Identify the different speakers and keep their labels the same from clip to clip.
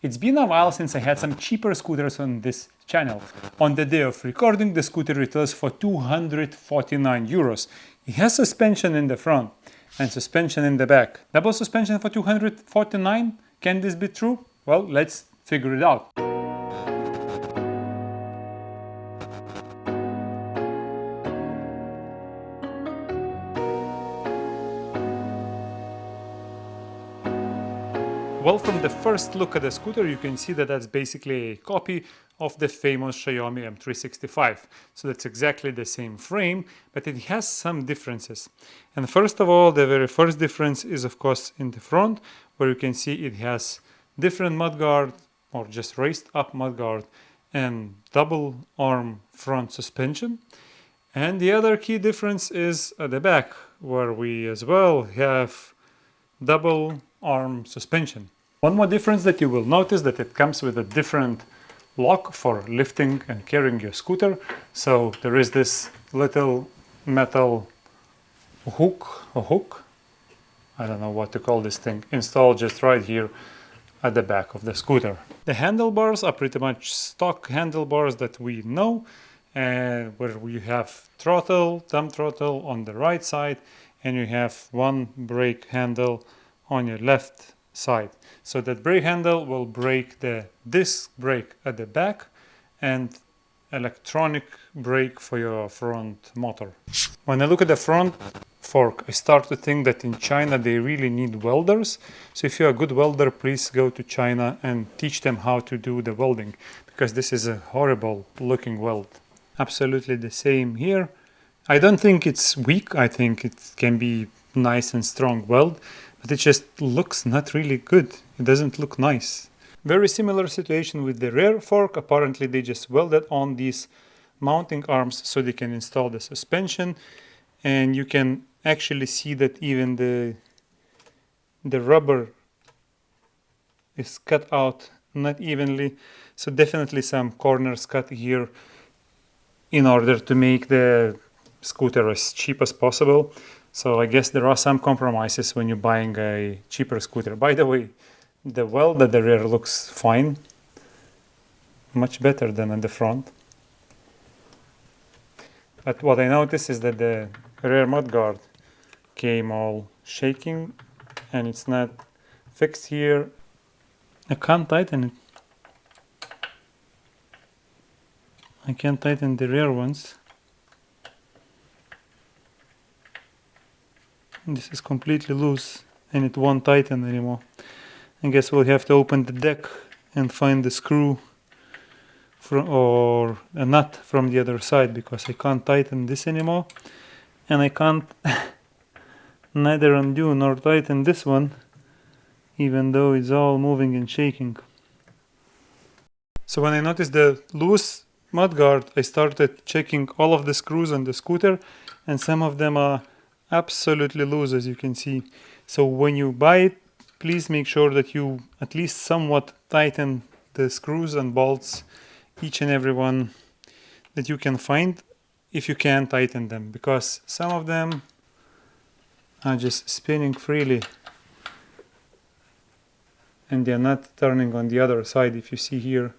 Speaker 1: It's been a while since I had some cheaper scooters on this channel. On the day of recording, the scooter retails for 249 euros. It has suspension in the front and suspension in the back. Double suspension for 249? Can this be true? Well, let's figure it out. Well, from the first look at the scooter, you can see that that's basically a copy of the famous Xiaomi M365. So that's exactly the same frame, but it has some differences. And first of all, the very first difference is, of course, in the front, where you can see it has different mudguard, or just raised up mudguard, and double arm front suspension. And the other key difference is at the back, where we as well have double arm suspension. One more difference that you will notice that it comes with a different lock for lifting and carrying your scooter. So there is this little metal hook, I don't know what to call this thing, installed just right here at the back of the scooter. The handlebars are pretty much stock handlebars that we know, where we have throttle, thumb throttle on the right side, and you have one brake handle on your left side. So that brake handle will brake the disc brake at the back and electronic brake for your front motor. When I look at the front fork, I start to think that in China they really need welders. So if you're a good welder, please go to China and teach them how to do the welding, because this is a horrible looking weld. Absolutely the same here. I don't think it's weak. I think it can be nice and strong weld, but it just looks not really good. It doesn't look nice. Very similar situation with the rear fork. Apparently they just welded on these mounting arms so they can install the suspension, and you can actually see that even the rubber is cut out not evenly, so definitely some corners cut here in order to make the scooter as cheap as possible. So I guess there are some compromises when you're buying a cheaper scooter. By the way, the weld at the rear looks fine, much better than at the front. But what I noticed is that the rear mudguard came all shaking and it's not fixed here. I can't tighten it. I can't tighten the rear ones. This is completely loose and it won't tighten anymore. I guess we'll have to open the deck and find the screw or a nut from the other side, because I can't tighten this anymore, and I can't neither undo nor tighten this one, even though it's all moving and shaking. So when I noticed the loose mudguard, I started checking all of the screws on the scooter, and some of them are absolutely loose, as you can see. So when you buy it, please make sure that you at least somewhat tighten the screws and bolts, each and every one that you can find, if you can tighten them, because some of them are just spinning freely and they're not turning on the other side. If you see here,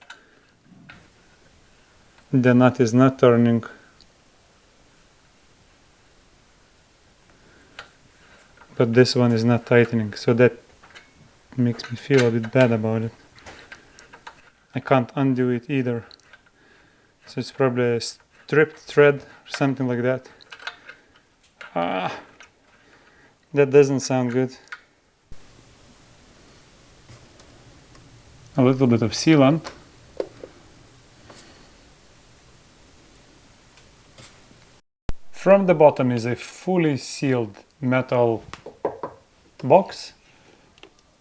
Speaker 1: the nut is not turning. But this one is not tightening, so that makes me feel a bit bad about it. I can't undo it either, so it's probably a stripped thread or something like that. That doesn't sound good. A little bit of sealant. From the bottom is a fully sealed metal box,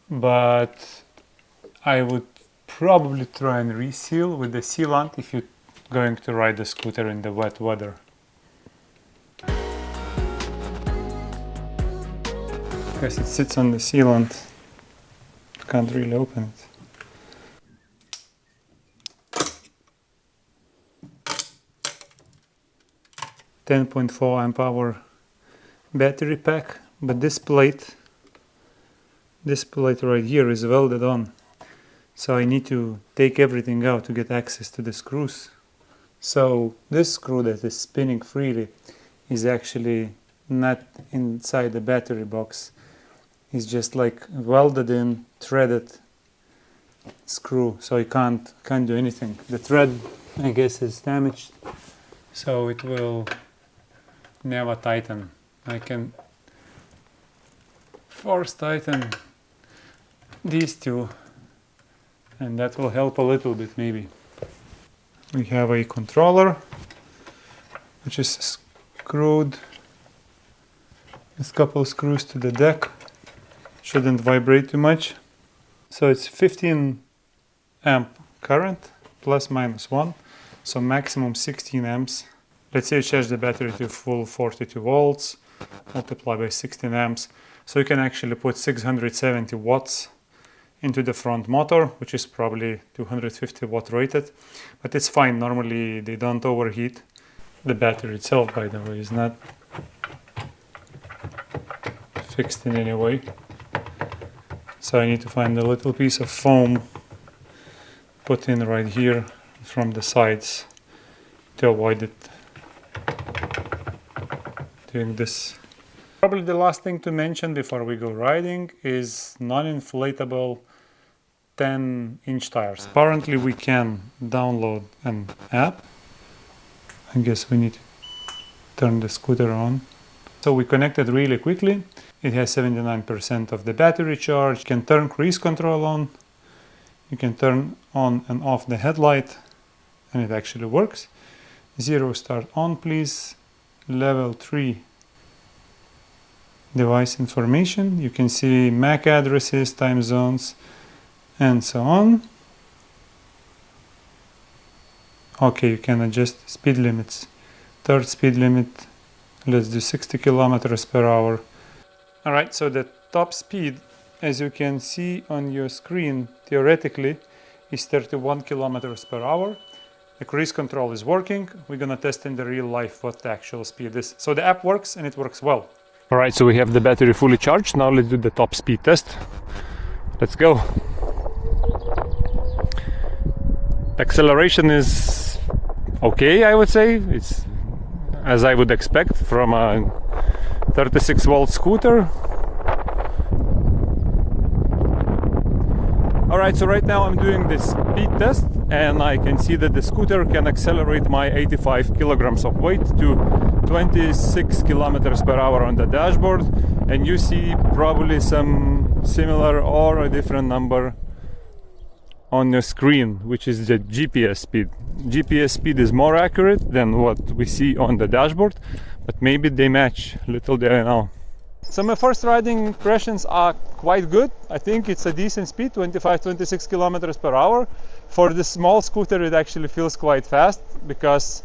Speaker 1: but I would probably try and reseal with the sealant if you're going to ride the scooter in the wet weather. Because it sits on the sealant, can't really open it. .4 amp hour battery pack, but this plate right here is welded on, So I need to take everything out to get access to the screws. So this screw that is spinning freely is actually not inside the battery box. It's just like welded in, threaded screw, so I can't do anything. The thread, I guess, is damaged, so it will never tighten. I can force tighten these two, and that will help a little bit maybe. We have a controller which is screwed with a couple screws to the deck. Shouldn't vibrate too much. So it's 15 amp current plus minus 1, so maximum 16 amps. Let's say you charge the battery to full 42 volts, multiply by 16 amps. So you can actually put 670 watts into the front motor, which is probably 250 watt rated, but it's fine. Normally they don't overheat. The battery itself, by the way, is not fixed in any way. So I need to find a little piece of foam, put in right here from the sides to avoid it doing this. Probably the last thing to mention before we go riding is non-inflatable 10-inch tires. Apparently we can download an app. I guess we need to turn the scooter on. So we connected really quickly. It has 79% of the battery charge. You can turn cruise control on. You can turn on and off the headlight, and it actually works. 0 start on, please. Level 3 device information. You can see MAC addresses, time zones, and so on. Okay, you can adjust speed limits. Third speed limit, let's do 60 kilometers per hour. Alright, so the top speed, as you can see on your screen, theoretically is 31 kilometers per hour. The cruise control is working. We're gonna test in the real life what the actual speed is. So the app works, and it works well. Alright, so we have the battery fully charged. Now let's do the top speed test. Let's go. Acceleration is okay, I would say. It's as I would expect from a 36 volt scooter. Alright, so right now I'm doing this speed test, and I can see that the scooter can accelerate my 85 kilograms of weight to 26 kilometers per hour on the dashboard, and you see probably some similar or a different number on your screen, which is the GPS speed. GPS speed is more accurate than what we see on the dashboard, but maybe they match. Little do I know. So my first riding impressions are quite good. I think it's a decent speed, 25-26 kilometers per hour. For this small scooter it actually feels quite fast because,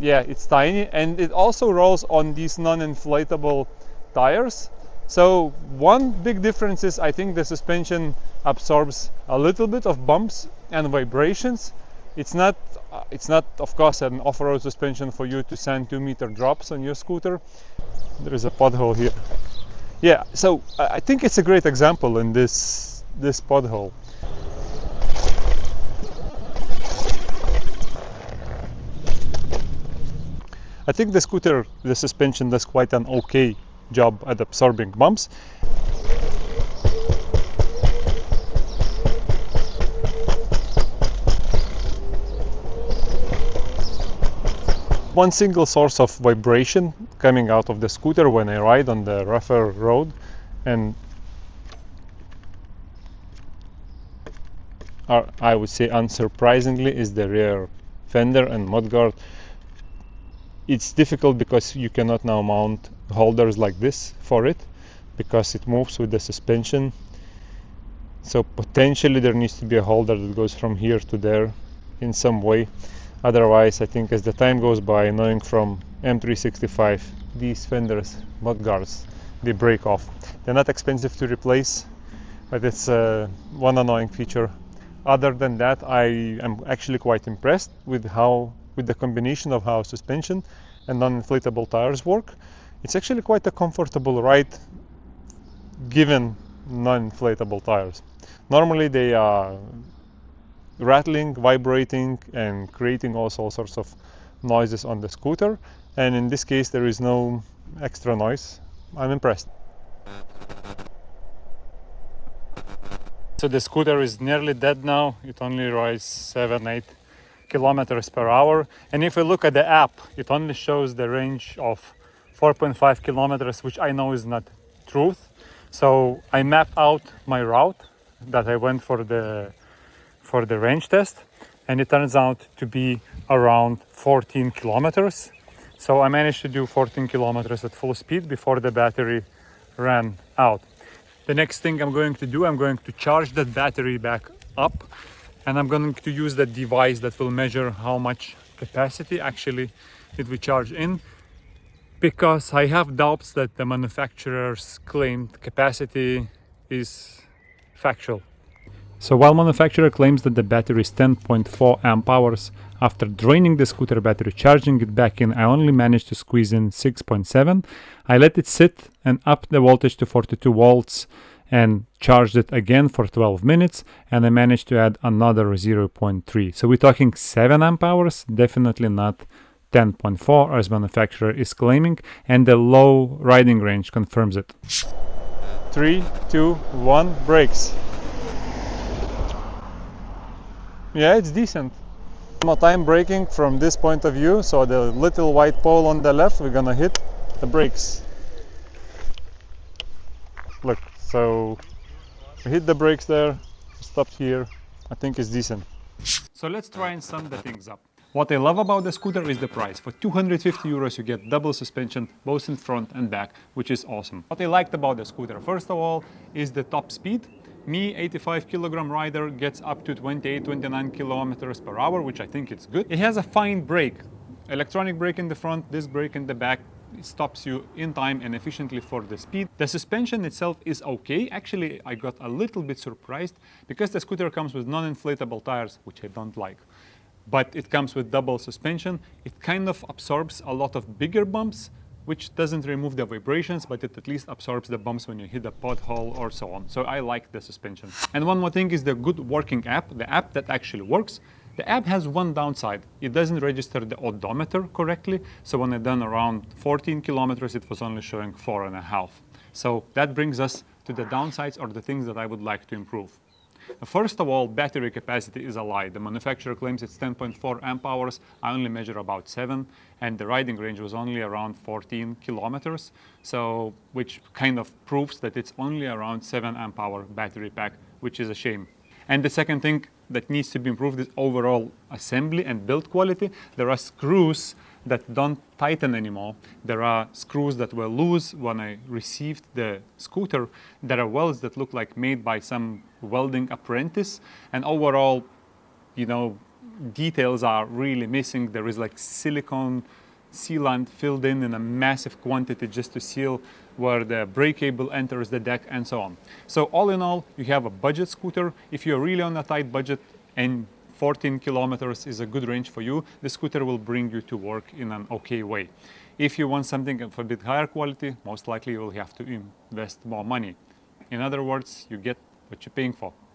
Speaker 1: yeah, it's tiny, and it also rolls on these non-inflatable tires. So one big difference is I think the suspension absorbs a little bit of bumps and vibrations. It's not of course an off-road suspension for you to send 2-meter drops on your scooter. There is a pothole here. Yeah, so I think it's a great example in this pothole. I think the scooter, the suspension does quite an okay job at absorbing bumps. One single source of vibration coming out of the scooter when I ride on the rougher road, and I would say unsurprisingly, is the rear fender and mudguard. It's difficult because you cannot now mount holders like this for it because it moves with the suspension. So potentially there needs to be a holder that goes from here to there in some way. Otherwise, I think as the time goes by, knowing from M365, these fenders, mudguards, they break off. They're not expensive to replace, but it's one annoying feature. Other than that, I am actually quite impressed with the combination of how suspension and non-inflatable tires work. It's actually quite a comfortable ride given non-inflatable tires. Normally they are rattling, vibrating, and creating also sorts of noises on the scooter, and in this case there is no extra noise. I'm impressed. So the scooter is nearly dead now. It only rides 7-8 kilometers per hour, and if we look at the app, it only shows the range of 4.5 kilometers, which I know is not truth. So I mapped out my route that I went for the range test, and it turns out to be around 14 kilometers. So I managed to do 14 kilometers at full speed before the battery ran out. The next thing I'm going to do, I'm going to charge that battery back up, and I'm going to use that device that will measure how much capacity actually did we charge in, because I have doubts that the manufacturer's claimed capacity is factual. So while manufacturer claims that the battery is 10.4 amp hours, after draining the scooter battery, charging it back in, I only managed to squeeze in 6.7. I let it sit and up the voltage to 42 volts and charged it again for 12 minutes, and I managed to add another 0.3. So we're talking 7 amp hours, definitely not 10.4 as manufacturer is claiming, and the low riding range confirms it. 3, 2, 1, brakes. Yeah, it's decent. One more time braking from this point of view, so the little white pole on the left, we're gonna hit the brakes. Look, so we hit the brakes there, stopped here. I think it's decent. So let's try and sum the things up. What I love about the scooter is the price. For 250 euros you get double suspension, both in front and back, which is awesome. What I liked about the scooter, first of all, is the top speed. Me, 85 kilogram rider, gets up to 28-29 kilometers per hour, which I think it's good. It has a fine brake, electronic brake in the front, disc brake in the back. It stops you in time and efficiently for the speed. The suspension itself is okay. Actually, I got a little bit surprised because the scooter comes with non-inflatable tires, which I don't like. But it comes with double suspension. It kind of absorbs a lot of bigger bumps, which doesn't remove the vibrations, but it at least absorbs the bumps when you hit a pothole or so on. So I like the suspension. And one more thing is the good working app, the app that actually works. The app has one downside. It doesn't register the odometer correctly. So when I done around 14 kilometers, it was only showing 4.5. So that brings us to the downsides or the things that I would like to improve. First of all, battery capacity is a lie. The manufacturer claims it's 10.4 amp hours. I only measure about 7, and the riding range was only around 14 kilometers. So, which kind of proves that it's only around 7 amp hour battery pack, which is a shame. And the second thing that needs to be improved is overall assembly and build quality. There are screws that don't tighten anymore. There are screws that were loose when I received the scooter. There are welds that look like made by some welding apprentice, and overall, you know, details are really missing. There is like silicone sealant filled in a massive quantity just to seal where the brake cable enters the deck and so on. So all in all, you have a budget scooter. If you're really on a tight budget and 14 kilometers is a good range for you, the scooter will bring you to work in an okay way. If you want something of a bit higher quality, most likely you will have to invest more money. In other words, you get what you're paying for.